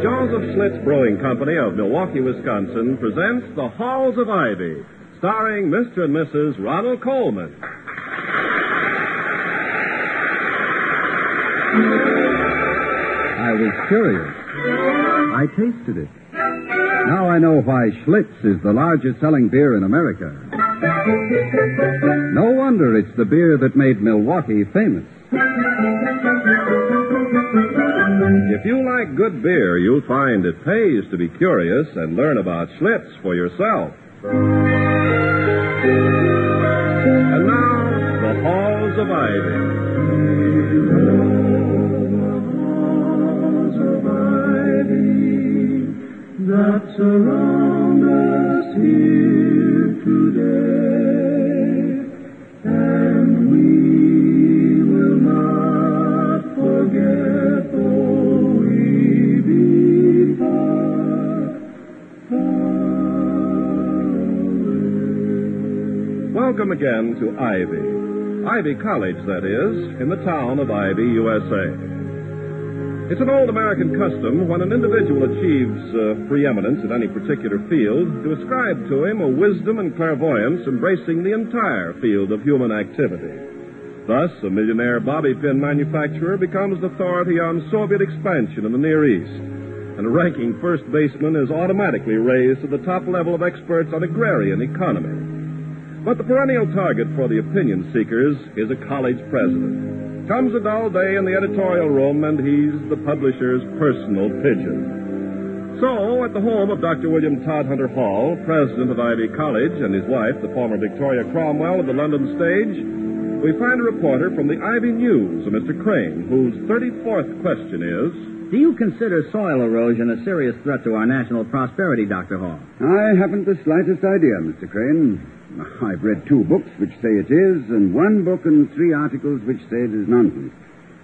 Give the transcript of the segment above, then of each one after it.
Joseph Schlitz Brewing Company of Milwaukee, Wisconsin presents The Halls of Ivy, starring Mr. and Mrs. Ronald Coleman. I was curious. I tasted it. Now I know why Schlitz is the largest selling beer in America. No wonder it's the beer that made Milwaukee famous. If you like good beer, you'll find it pays to be curious and learn about Schlitz for yourself. And now, The Halls of Ivy. That surround us here today, and we will not forget, though we be far, away. Welcome again to Ivy College, that is, in the town of Ivy, USA. It's an old American custom when an individual achieves preeminence in any particular field to ascribe to him a wisdom and clairvoyance embracing the entire field of human activity. Thus, a millionaire bobby pin manufacturer becomes the authority on Soviet expansion in the Near East, and a ranking first baseman is automatically raised to the top level of experts on agrarian economy. But the perennial target for the opinion seekers is a college president. Comes a dull day in the editorial room, and he's the publisher's personal pigeon. So, at the home of Dr. William Todhunter Hall, president of Ivy College, and his wife, the former Victoria Cromwell of the London stage, we find a reporter from the Ivy News, a Mr. Crane, whose 34th question is... Do you consider soil erosion a serious threat to our national prosperity, Dr. Hall? I haven't the slightest idea, Mr. Crane. I've read 2 books which say it is, and 1 book and 3 articles which say it is nonsense.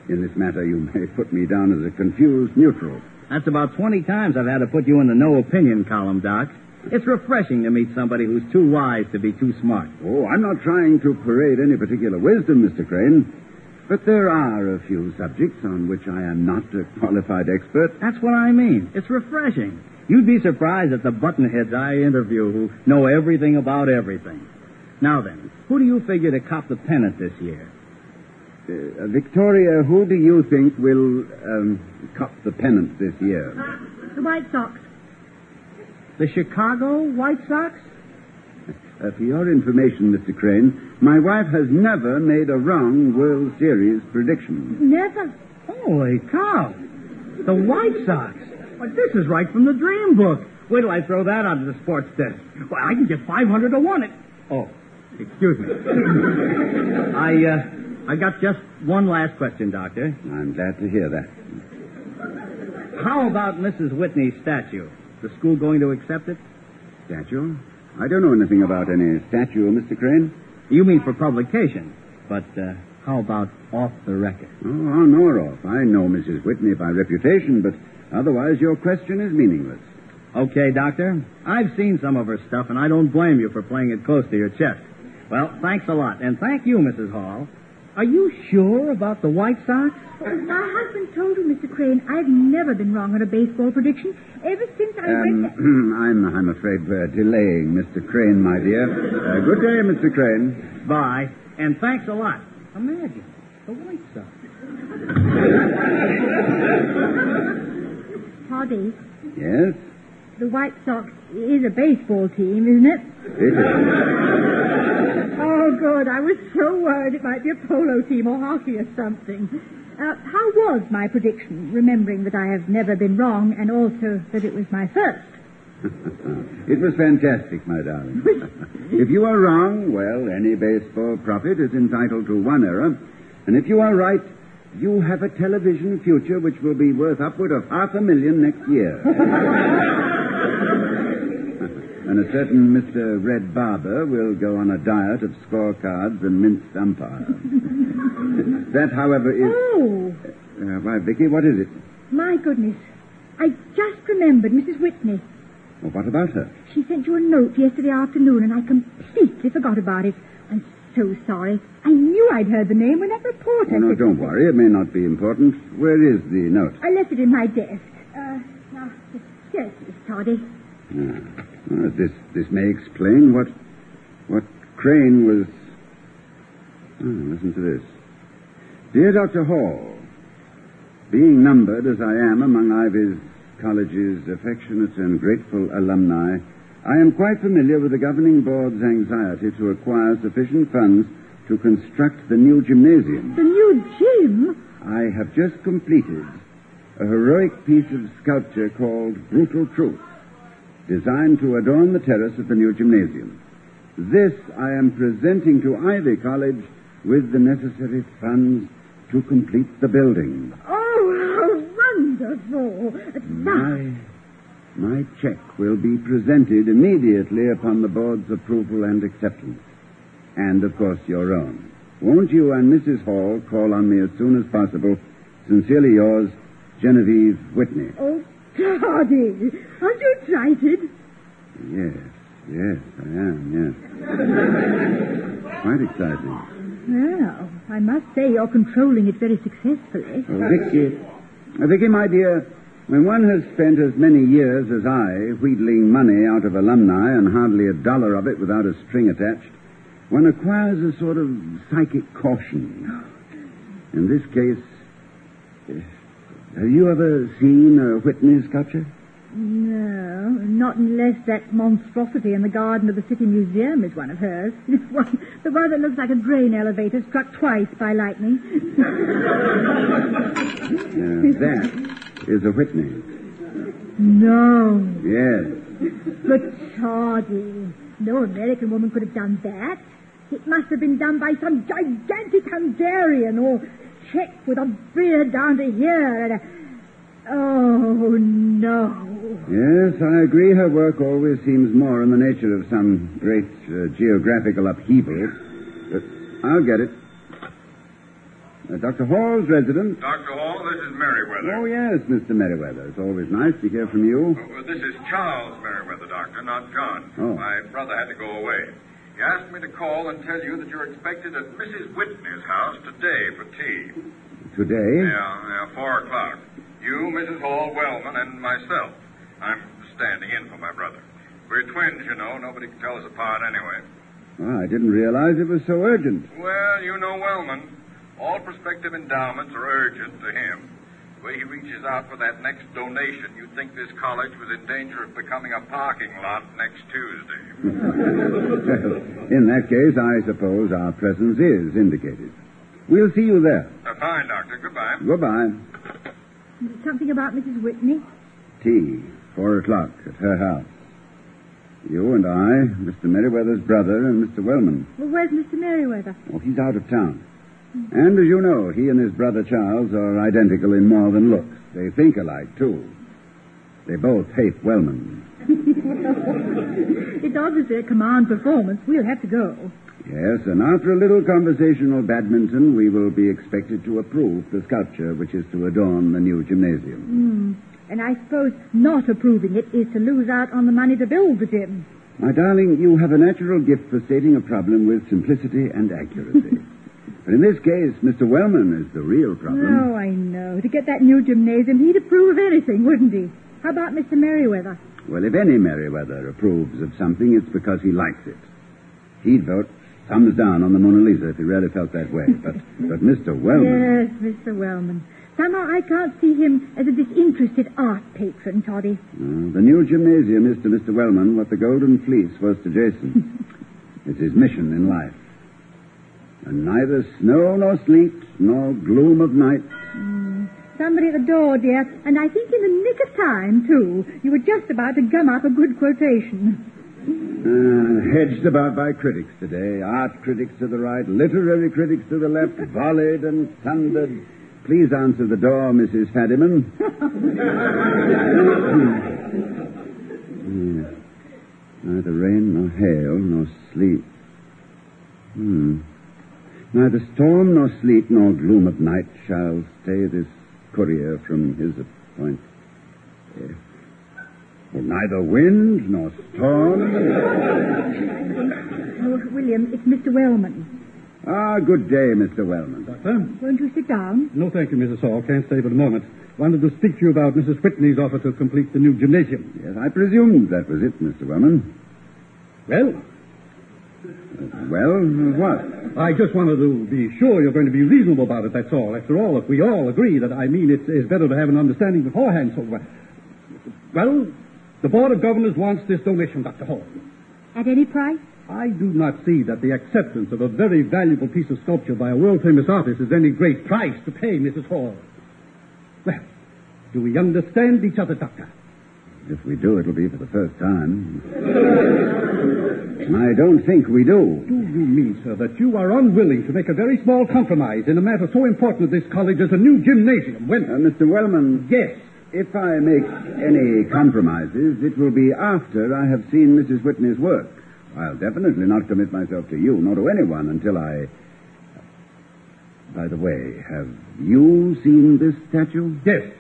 In this matter, you may put me down as a confused neutral. That's about 20 times I've had to put you in the no opinion column, Doc. It's refreshing to meet somebody who's too wise to be too smart. Oh, I'm not trying to parade any particular wisdom, Mr. Crane. But there are a few subjects on which I am not a qualified expert. That's what I mean. It's refreshing. You'd be surprised at the buttonheads I interview who know everything about everything. Now then, who do you figure to cop the pennant this year? Victoria, who do you think will cop the pennant this year? The White Sox. The Chicago White Sox? For your information, Mr. Crane, my wife has never made a wrong World Series prediction. Never. Holy cow. The White Sox. Well, this is right from the dream book. Wait till I throw that onto the sports desk. Well, I can get 500 to 1 it. Oh, excuse me. I got just one last question, Doctor. I'm glad to hear that. How about Mrs. Whitney's statue? The school going to accept it? Statue? I don't know anything about any statue, Mr. Crane. You mean for publication. But how about off the record? Oh, on or off. I know Mrs. Whitney by reputation, but otherwise your question is meaningless. Okay, Doctor. I've seen some of her stuff, and I don't blame you for playing it close to your chest. Well, thanks a lot. And thank you, Mrs. Hall. Are you sure about the White Sox? Oh, my husband told you, Mr. Crane, I've never been wrong on a baseball prediction. Ever since I went... I'm afraid we're delaying, Mr. Crane, my dear. Good day, Mr. Crane. Bye. And thanks a lot. Imagine, the White Sox. Hardy. Yes? The White Sox is a baseball team, isn't it? It is. Oh, good. I was so worried it might be a polo team or hockey or something. How was my prediction, remembering that I have never been wrong and also that it was my first? It was fantastic, my darling. If you are wrong, well, any baseball prophet is entitled to 1 error. And if you are right, you have a television future which will be worth upward of $500,000 next year. And a certain Mr. Red Barber will go on a diet of scorecards and minced umpires. That, however, is... Oh! Why, Vicky, what is it? My goodness. I just remembered Mrs. Whitney. Well, what about her? She sent you a note yesterday afternoon, and I completely forgot about it. I'm so sorry. I knew I'd heard the name when that reporter... Oh, no, don't worry. It may not be important. Where is the note? I left it in my desk. Now, successes, Toddy. Well, this may explain what Crane was... listen to this. Dear Dr. Hall, being numbered as I am among Ivy's College's affectionate and grateful alumni, I am quite familiar with the governing board's anxiety to acquire sufficient funds to construct the new gymnasium. The new gym? I have just completed a heroic piece of sculpture called Brutal Truth, designed to adorn the terrace of the new gymnasium. This I am presenting to Ivy College with the necessary funds to complete the building. Oh, how wonderful! My check will be presented immediately upon the board's approval and acceptance. And, of course, your own. Won't you and Mrs. Hall call on me as soon as possible? Sincerely yours, Genevieve Whitney. Oh, Toddy, aren't you excited? Yes, I am, yes. Quite exciting. Well, I must say you're controlling it very successfully. Oh, Vicky, my dear, when one has spent as many years as I wheedling money out of alumni and hardly a dollar of it without a string attached, one acquires a sort of psychic caution. In this case, have you ever seen a Whitney sculpture? No, not unless that monstrosity in the garden of the City Museum is one of hers. The one that looks like a grain elevator struck twice by lightning. That is a Whitney. No. Yes. But, Toddy, no American woman could have done that. It must have been done by some gigantic Hungarian or Czech with a beard down to here and Oh, no. Yes, I agree. Her work always seems more in the nature of some great geographical upheaval. But I'll get it. Dr. Hall's resident. Dr. Hall, this is Merriweather. Oh, yes, Mr. Merriweather. It's always nice to hear from you. This is Charles Merriweather, Doctor, not John. Oh. My brother had to go away. He asked me to call and tell you that you're expected at Mrs. Whitney's house today for tea. Today? Yeah, 4 o'clock. You, Mrs. Hall, Wellman, and myself. I'm standing in for my brother. We're twins, you know. Nobody can tell us apart anyway. Well, I didn't realize it was so urgent. Well, you know Wellman. All prospective endowments are urgent to him. The way he reaches out for that next donation, you'd think this college was in danger of becoming a parking lot next Tuesday. In that case, I suppose our presence is indicated. We'll see you there. Fine, Doctor. Goodbye. Goodbye. Something about Mrs. Whitney? Tea, 4 o'clock at her house. You and I, Mr. Merriweather's brother, and Mr. Wellman. Well, where's Mr. Merriweather? Oh, he's out of town. And as you know, he and his brother Charles are identical in more than looks. They think alike, too. They both hate Wellman. It's obviously a command performance. We'll have to go. Yes, and after a little conversational badminton, we will be expected to approve the sculpture which is to adorn the new gymnasium. And I suppose not approving it is to lose out on the money to build the gym. My darling, you have a natural gift for stating a problem with simplicity and accuracy. But in this case, Mr. Wellman is the real problem. Oh, I know. To get that new gymnasium, he'd approve of anything, wouldn't he? How about Mr. Merriweather? Well, if any Merriweather approves of something, it's because he likes it. He'd vote thumbs down on the Mona Lisa if he really felt that way. But Mr. Wellman... Yes, Mr. Wellman. Somehow I can't see him as a disinterested art patron, Toddy. The new gymnasium is to Mr. Wellman what the Golden Fleece was to Jason. It's his mission in life. And neither snow nor sleet nor gloom of night. Somebody at the door, dear, and I think in the nick of time, too. You were just about to gum up a good quotation. Hedged about by critics today. Art critics to the right, literary critics to the left, volleyed and thundered. Please answer the door, Mrs. Fadiman. Neither rain nor hail nor sleet. Neither storm nor sleet nor gloom of night shall stay this courier from his appointment. Neither wind nor storm. Oh, William, it's Mr. Wellman. Good day, Mr. Wellman. Doctor? Won't you sit down? No, thank you, Mrs. Hall. Can't stay but a moment. Wanted to speak to you about Mrs. Whitney's offer to complete the new gymnasium. Yes, I presumed that was it, Mr. Wellman. Well, Well, what? I just wanted to be sure you're going to be reasonable about it, that's all. After all, if we all agree that, it's better to have an understanding beforehand. So, well, the Board of Governors wants this donation, Dr. Hall. At any price? I do not see that the acceptance of a very valuable piece of sculpture by a world-famous artist is any great price to pay, Mrs. Hall. Well, do we understand each other, Doctor? If we do, it'll be for the first time. I don't think we do. Do you mean, sir, that you are unwilling to make a very small compromise in a matter so important to this college as a new gymnasium when... Mr. Wellman... Yes. If I make any compromises, it will be after I have seen Mrs. Whitney's work. I'll definitely not commit myself to you, nor to anyone, until I... By the way, have you seen this statue? Yes.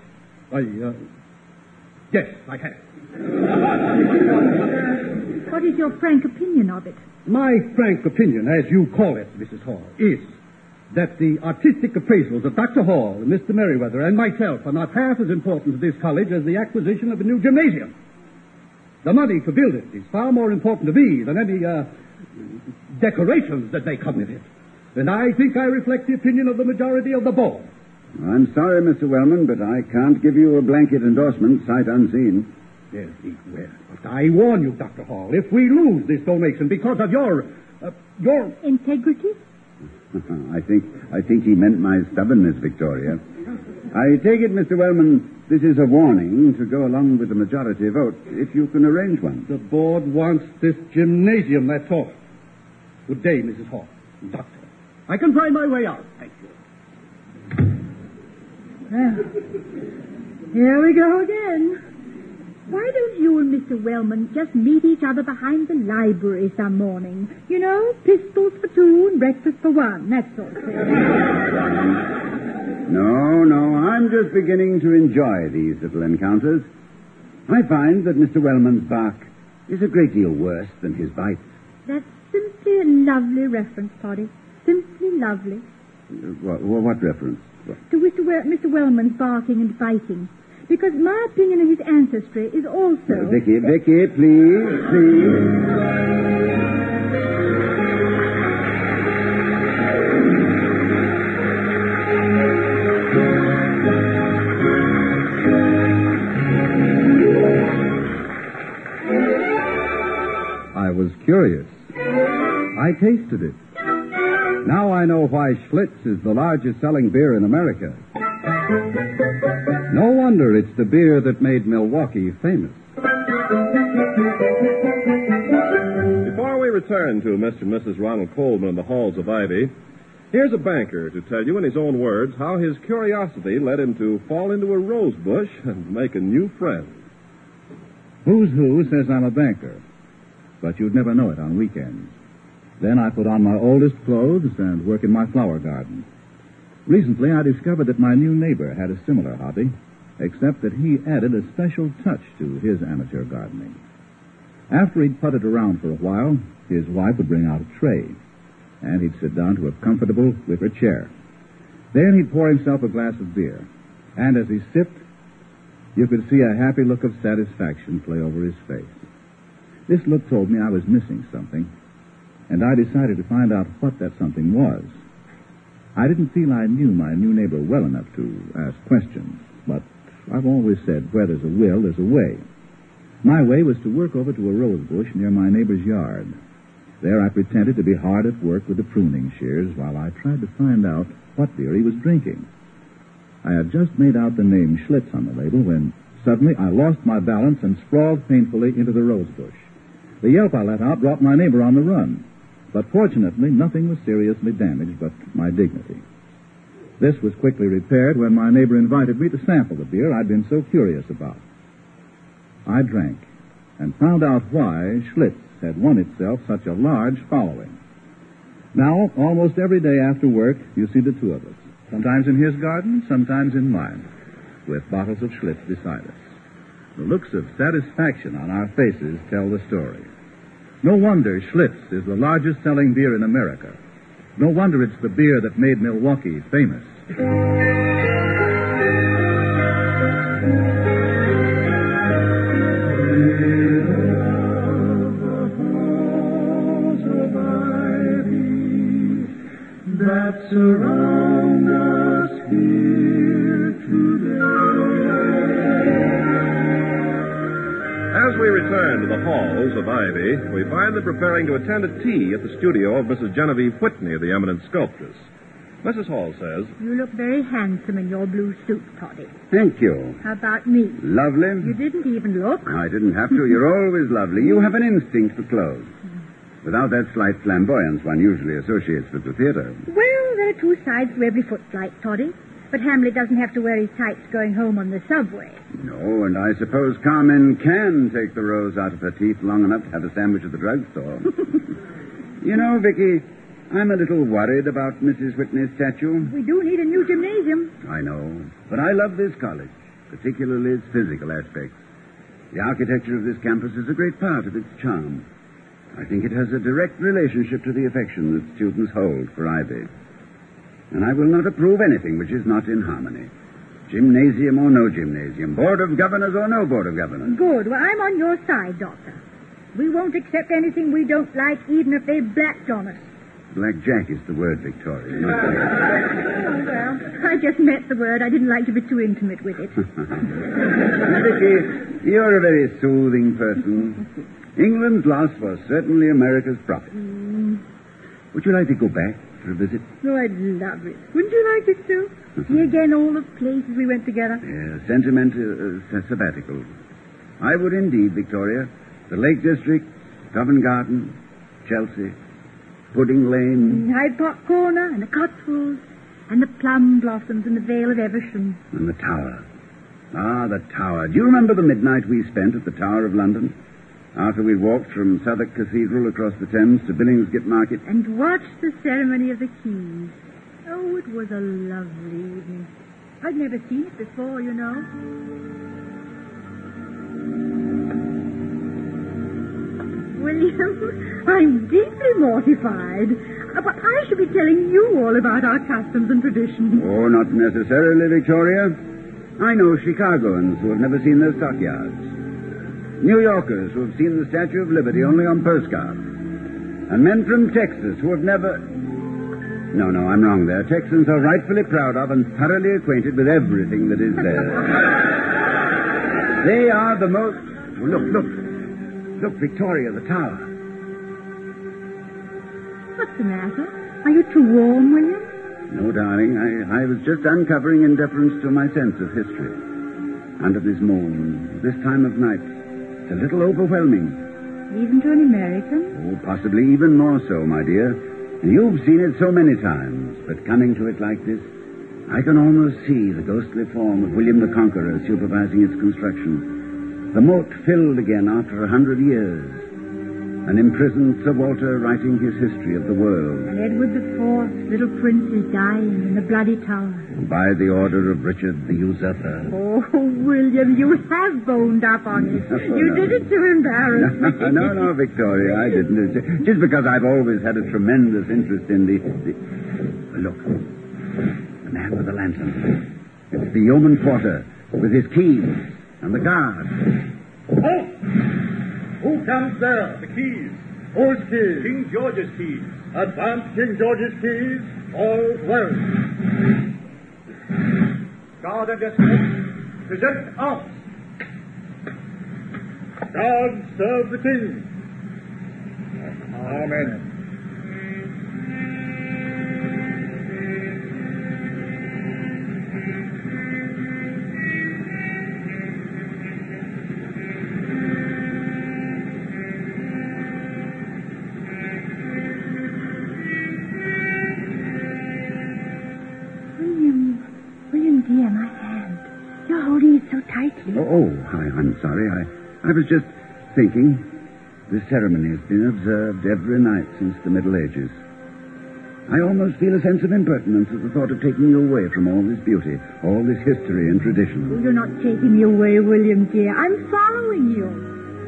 Yes, I have. What is your frank opinion of it? My frank opinion, as you call it, Mrs. Hall, is that the artistic appraisals of Dr. Hall, Mr. Merriweather, and myself are not half as important to this college as the acquisition of a new gymnasium. The money to build it is far more important to me than any decorations that may come with it. And I think I reflect the opinion of the majority of the board. I'm sorry, Mr. Wellman, but I can't give you a blanket endorsement, sight unseen. Yes, well, but I warn you, Dr. Hall, if we lose this donation because of your integrity? I think he meant my stubbornness, Victoria. I take it, Mr. Wellman, this is a warning to go along with the majority vote, if you can arrange one. The board wants this gymnasium, that's all. Good day, Mrs. Hall. Doctor, I can find my way out. Thank you. Well, here we go again. Why don't you and Mr. Wellman just meet each other behind the library some morning? You know, pistols for two and breakfast for one, that sort of thing. No, I'm just beginning to enjoy these little encounters. I find that Mr. Wellman's bark is a great deal worse than his bite. That's simply a lovely reference, Toddy. Simply lovely. What reference? To Mr. Wellman's barking and biting. Because my opinion of his ancestry is also... Vicky, please. I was curious. I tasted it. Now I know why Schlitz is the largest selling beer in America. No wonder it's the beer that made Milwaukee famous. Before we return to Mr. and Mrs. Ronald Coleman in the halls of Ivy, here's a banker to tell you in his own words how his curiosity led him to fall into a rose bush and make a new friend. Who's who says I'm a banker, but you'd never know it on weekends. Then I put on my oldest clothes and work in my flower garden. Recently, I discovered that my new neighbor had a similar hobby, except that he added a special touch to his amateur gardening. After he'd putted around for a while, his wife would bring out a tray, and he'd sit down to a comfortable wicker chair. Then he'd pour himself a glass of beer, and as he sipped, you could see a happy look of satisfaction play over his face. This look told me I was missing something, and I decided to find out what that something was. I didn't feel I knew my new neighbor well enough to ask questions, but I've always said where there's a will, there's a way. My way was to work over to a rose bush near my neighbor's yard. There I pretended to be hard at work with the pruning shears while I tried to find out what beer he was drinking. I had just made out the name Schlitz on the label when suddenly I lost my balance and sprawled painfully into the rose bush. The yelp I let out brought my neighbor on the run. But fortunately, nothing was seriously damaged but my dignity. This was quickly repaired when my neighbor invited me to sample the beer I'd been so curious about. I drank and found out why Schlitz had won itself such a large following. Now, almost every day after work, you see the two of us, sometimes in his garden, sometimes in mine, with bottles of Schlitz beside us. The looks of satisfaction on our faces tell the story. No wonder Schlitz is the largest selling beer in America. No wonder it's the beer that made Milwaukee famous. That surround us here today. As we return to the halls of Ivy, we find them preparing to attend a tea at the studio of Mrs. Genevieve Whitney, the eminent sculptress. Mrs. Hall says, You look very handsome in your blue suit, Toddy. Thank you. How about me? Lovely. You didn't even look. I didn't have to. You're always lovely. You have an instinct for clothes. Without that slight flamboyance one usually associates with the theater. Well, there are two sides to every footlight, Toddy. But Hamlet doesn't have to wear his tights going home on the subway. No, and I suppose Carmen can take the rose out of her teeth long enough to have a sandwich at the drugstore. You know, Vicky, I'm a little worried about Mrs. Whitney's statue. We do need a new gymnasium. I know, but I love this college, particularly its physical aspects. The architecture of this campus is a great part of its charm. I think it has a direct relationship to the affection that students hold for Ivy. And I will not approve anything which is not in harmony. Gymnasium or no gymnasium, board of governors or no board of governors. Good. Well, I'm on your side, Doctor. We won't accept anything we don't like, even if they blacked on us. Blackjack is the word, Victoria. Not Well, I just meant the word. I didn't like to be too intimate with it. Vicky, you're a very soothing person. England's loss was certainly America's profit. Would you like to go back for a visit? Oh, I'd love it. Wouldn't you like it, too? See again all the places we went together? Yeah, sentimental sabbatical. I would indeed, Victoria. The Lake District, Covent Garden, Chelsea, Pudding Lane. Hyde Park Corner and the Cotswolds and the plum blossoms and the Vale of Evesham. And the Tower. Ah, the Tower. Do you remember the midnight we spent at the Tower of London? After we walked from Southwark Cathedral across the Thames to Billingsgate Market. And watched the ceremony of the keys. Oh, it was a lovely evening. I'd never seen it before, you know. William, I'm deeply mortified. But I should be telling you all about our customs and traditions. Oh, not necessarily, Victoria. I know Chicagoans who have never seen their stockyards. New Yorkers who have seen the Statue of Liberty only on postcards. And men from Texas who have never... No, I'm wrong there. Texans are rightfully proud of and thoroughly acquainted with everything that is there. They are the most... Oh, look. Look, Victoria, the tower. What's the matter? Are you too warm, William? No, darling. I was just uncovering in deference to my sense of history. Under this moon, this time of night, it's a little overwhelming. Even to an American? Oh, possibly even more so, my dear. And you've seen it so many times, but coming to it like this, I can almost see the ghostly form of William the Conqueror supervising its construction. The moat filled again after 100 years. An imprisoned Sir Walter writing his history of the world. And Edward IV, little prince, is dying in the bloody tower. By the order of Richard the Usurper. Oh, William, you have boned up on it. You did it to embarrass me. No, Victoria, I didn't. Just because I've always had a tremendous interest in the... Look, the man with the lantern. It's the yeoman porter with his keys and the guard. Halt! Who comes there? The keys. Whose keys? King George's keys. Advance King George's keys. All well. Guard and escort, present arms. God serve the King. Amen. Dear, my hand. You're holding it so tightly. I'm sorry. I was just thinking. This ceremony has been observed every night since the Middle Ages. I almost feel a sense of impertinence at the thought of taking you away from all this beauty, all this history and tradition. Oh, you're not taking me away, William, dear. I'm following you.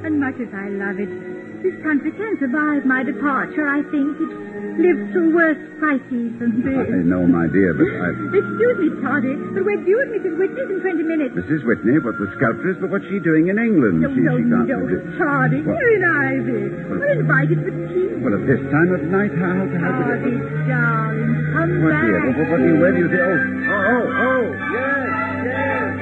And much as I love it, This country can survive my departure, I think. It's lived through worse crises than this. I know, my dear, but Excuse me, Toddy, but we're due at Mrs. Whitney's in 20 minutes. Mrs. Whitney, but the sculptress, but what's she doing in England? No, she can't Toddy, What? you're in Ivy. We're invited for tea. Well, at this time of night, how could Toddy, darling, come What, back. dear? Where do you say? Oh, yes.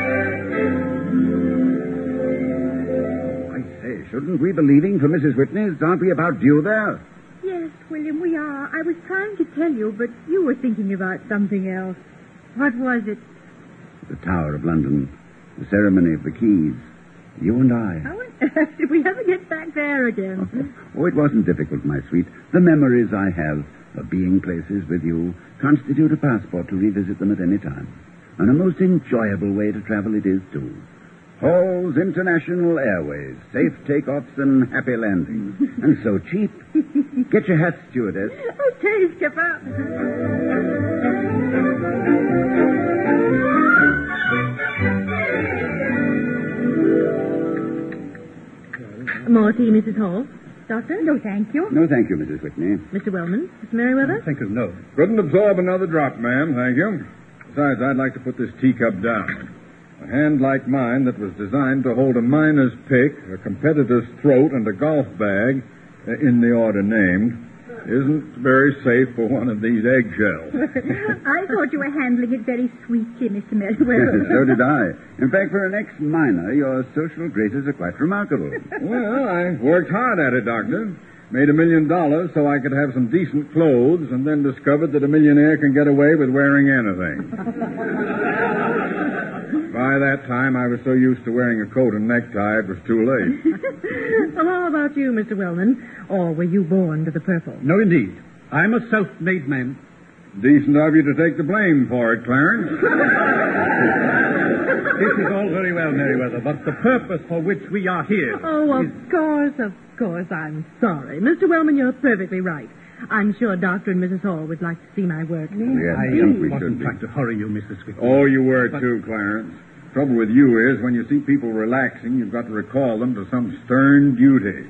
I say, shouldn't we be leaving for Mrs. Whitney's? Aren't we about due there? Yes, William, we are. I was trying to tell you, but you were thinking about something else. What was it? The Tower of London. The ceremony of the keys. You and I. How on earth did we ever get back there again? Oh, it wasn't difficult, my sweet. The memories I have of being places with you constitute a passport to revisit them at any time. And a most enjoyable way to travel it is, too. Hall's International Airways. Safe takeoffs and happy landings. And so cheap. Get your hat, stewardess. Okay, Skipper. More tea, Mrs. Hall? Doctor? No, thank you. No, thank you, Mrs. Whitney. Mr. Wellman? Mr. Merriweather? Thank you, no. Couldn't absorb another drop, ma'am, thank you. Besides, I'd like to put this teacup down. A hand like mine that was designed to hold a miner's pick, a competitor's throat, and a golf bag, in the order named, isn't very safe for one of these eggshells. I thought you were handling it very sweetly, Mr. Merriweather. So did I. In fact, for an ex-miner, your social graces are quite remarkable. Well, I worked hard at it, Doctor. Made $1 million so I could have some decent clothes, and then discovered that a millionaire can get away with wearing anything. By that time, I was so used to wearing a coat and necktie, it was too late. Well, how about you, Mr. Wellman? Or were you born to the purple? No, indeed. I'm a self-made man. Decent of you to take the blame for it, Clarence. This is all very well, Merriweather, but the purpose for which we are here Oh, is... of course, I'm sorry. Mr. Wellman, you're perfectly right. I'm sure Dr. and Mrs. Hall would like to see my work. Yes, I we wasn't should be. trying to hurry you, Mrs. Whitney. Oh, you were too, Clarence. Trouble with you is, when you see people relaxing, you've got to recall them to some stern duty.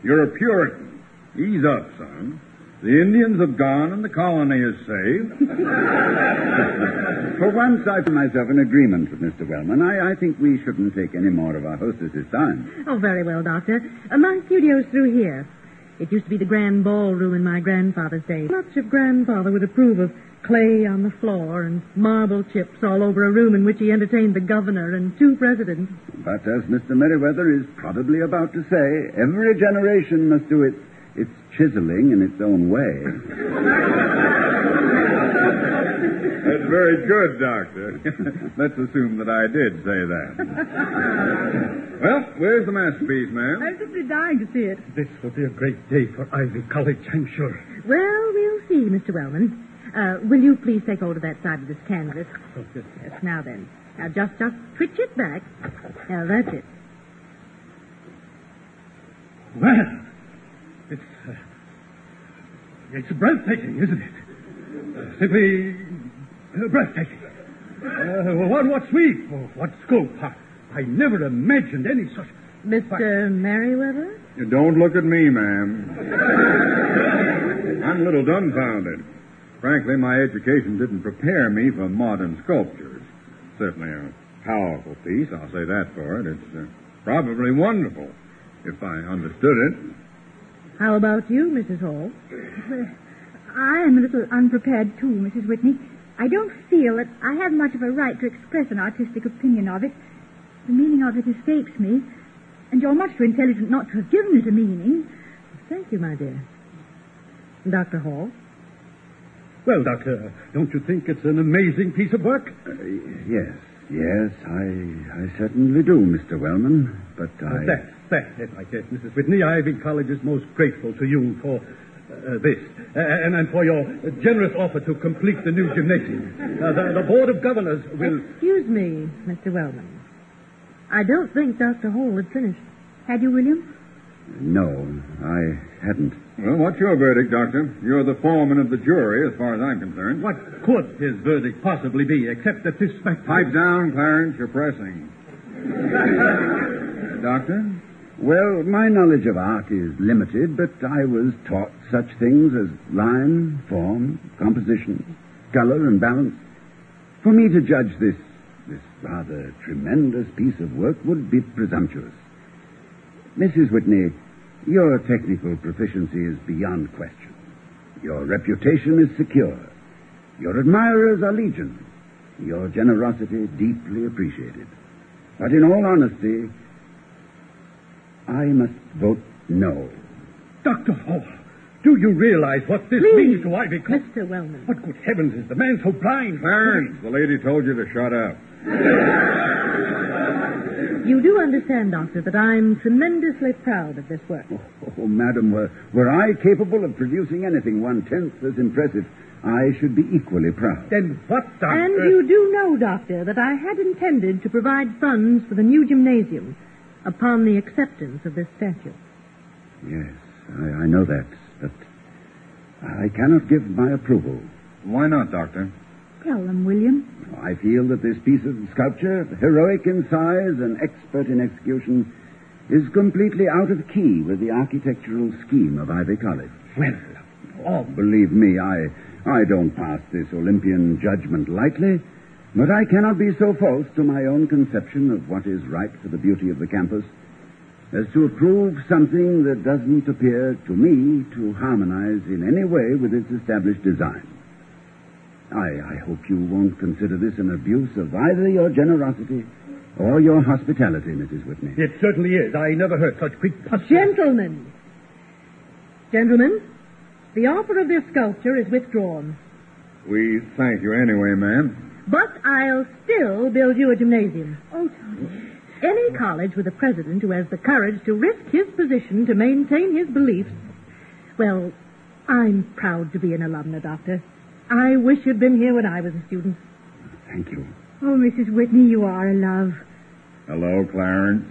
You're a Puritan. Ease up, son. The Indians have gone and the colony is saved. For once, I find myself in agreement with Mr. Wellman. I think we shouldn't take any more of our hostess's time. Oh, very well, Doctor. My studio's through here. It used to be the grand ballroom in my grandfather's day. Much of Grandfather would approve of clay on the floor and marble chips all over a room in which he entertained the governor and 2 presidents. But as Mr. Merriweather is probably about to say, every generation must do its chiseling in its own way. That's very good, Doctor. Let's assume that I did say that. Well, where's the masterpiece, ma'am? I'm simply dying to see it. This will be a great day for Ivy College, I'm sure. Well, we'll see, Mr. Wellman. Will you please take hold of that side of this canvas? Oh, yes. Yes, now then. Now, just twitch it back. Now, that's it. Well, it's breathtaking, isn't it? Simply breathtaking. What sweep, what scope. I never imagined any such... Mr. Merriweather? You don't look at me, ma'am. I'm a little dumbfounded. Frankly, my education didn't prepare me for modern sculptures. Certainly a powerful piece, I'll say that for it. It's probably wonderful, if I understood it. How about you, Mrs. Hall? I am a little unprepared, too, Mrs. Whitney. I don't feel that I have much of a right to express an artistic opinion of it. The meaning of it escapes me, and you're much too intelligent not to have given it a meaning. Thank you, my dear. Dr. Hall? Well, Doctor, don't you think it's an amazing piece of work? Yes, I certainly do, Mr. Wellman, but I... That, if I guess, Mrs. Whitney, Ivy College is most grateful to you for this, and for your generous offer to complete the new gymnasium. The Board of Governors will... Excuse me, Mr. Wellman. I don't think Dr. Hall had finished. Had you, William? No, I hadn't. Well, what's your verdict, Doctor? You're the foreman of the jury, as far as I'm concerned. What could his verdict possibly be, except that this fact... Pipe down, Clarence. You're pressing. Doctor, Well, my knowledge of art is limited, but I was taught such things as line, form, composition, color, and balance. For me to judge this rather tremendous piece of work would be presumptuous. Mrs. Whitney, your technical proficiency is beyond question. Your reputation is secure. Your admirers are legion. Your generosity deeply appreciated. But in all honesty, I must vote no. Dr. Hall, do you realize what this means to Ivy College? Mr. Wellman. What good heavens, is the man so blind? Clarence, the lady told you to shut up. You do understand, Doctor, that I'm tremendously proud of this work. Oh, madam, were I capable of producing anything 1/10 as impressive, I should be equally proud. Then what, Doctor? And you do know, Doctor, that I had intended to provide funds for the new gymnasium upon the acceptance of this statue. Yes, I know that, but I cannot give my approval. Why not, Doctor? Tell them, William. I feel that this piece of sculpture, heroic in size and expert in execution, is completely out of key with the architectural scheme of Ivy College. Well, Believe me, I don't pass this Olympian judgment lightly, but I cannot be so false to my own conception of what is right for the beauty of the campus as to approve something that doesn't appear to me to harmonize in any way with its established design. I hope you won't consider this an abuse of either your generosity or your hospitality, Mrs. Whitney. it certainly is. I never heard such quick... Gentlemen, the offer of this sculpture is withdrawn. We thank you anyway, ma'am. But I'll still build you a gymnasium. Oh, Tony. Any college with a president who has the courage to risk his position to maintain his beliefs, well, I'm proud to be an alumna, Doctor. I wish you'd been here when I was a student. Thank you. Oh, Mrs. Whitney, you are a love. Hello, Clarence.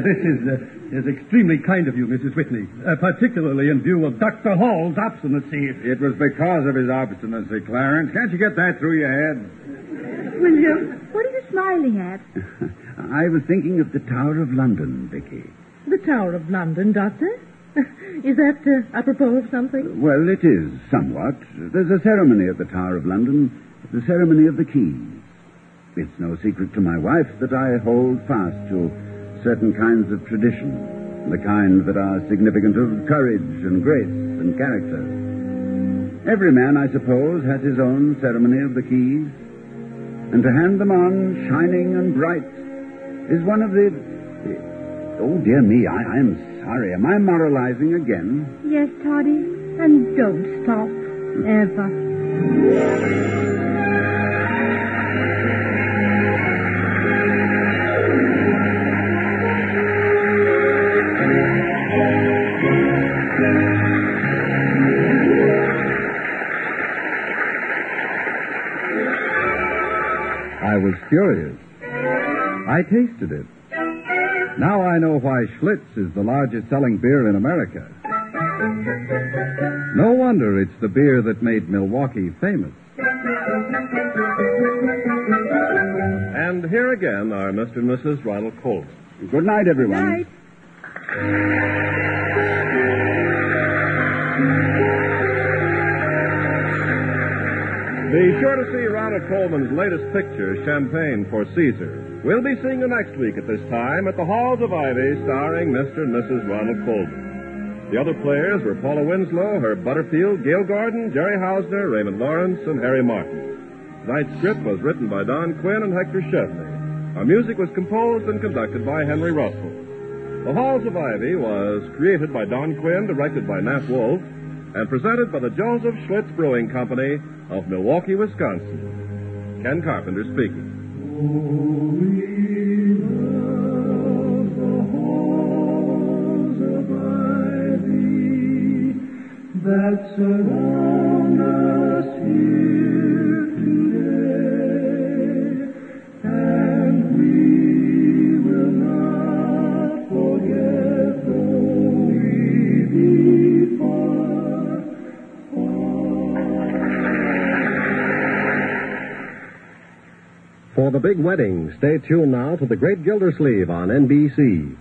This is extremely kind of you, Mrs. Whitney, particularly in view of Dr. Hall's obstinacy. It was because of his obstinacy, Clarence. Can't you get that through your head? William, what are you smiling at? I was thinking of the Tower of London, Vicky. The Tower of London, Doctor? Is that apropos of something? Well, it is, somewhat. There's a ceremony at the Tower of London, the ceremony of the keys. It's no secret to my wife that I hold fast to certain kinds of tradition, the kind that are significant of courage and grace and character. Every man, I suppose, has his own ceremony of the keys, and to hand them on, shining and bright, is one of the... Oh, dear me, I'm sorry. Am I moralizing again? Yes, Toddy. And don't stop. Ever. I was furious. I tasted it. Now I know why Schlitz is the largest selling beer in America. No wonder it's the beer that made Milwaukee famous. And here again are Mr. and Mrs. Ronald Colvin. Good night, everyone. Night. Be sure to see Ronald Colman's latest picture, Champagne for Caesar. We'll be seeing you next week at this time at the Halls of Ivy, starring Mr. and Mrs. Ronald Colman. The other players were Paula Winslow, Herb Butterfield, Gail Gordon, Jerry Hausner, Raymond Lawrence, and Harry Martin. Tonight's script was written by Don Quinn and Hector Chesney. Our music was composed and conducted by Henry Russell. The Halls of Ivy was created by Don Quinn, directed by Nat Wolf, and presented by the Joseph Schlitz Brewing Company of Milwaukee, Wisconsin. Ken Carpenter speaking. That surround us here today, and we will not forget though we be far, far. For the big wedding, stay tuned now to The Great Gildersleeve on NBC.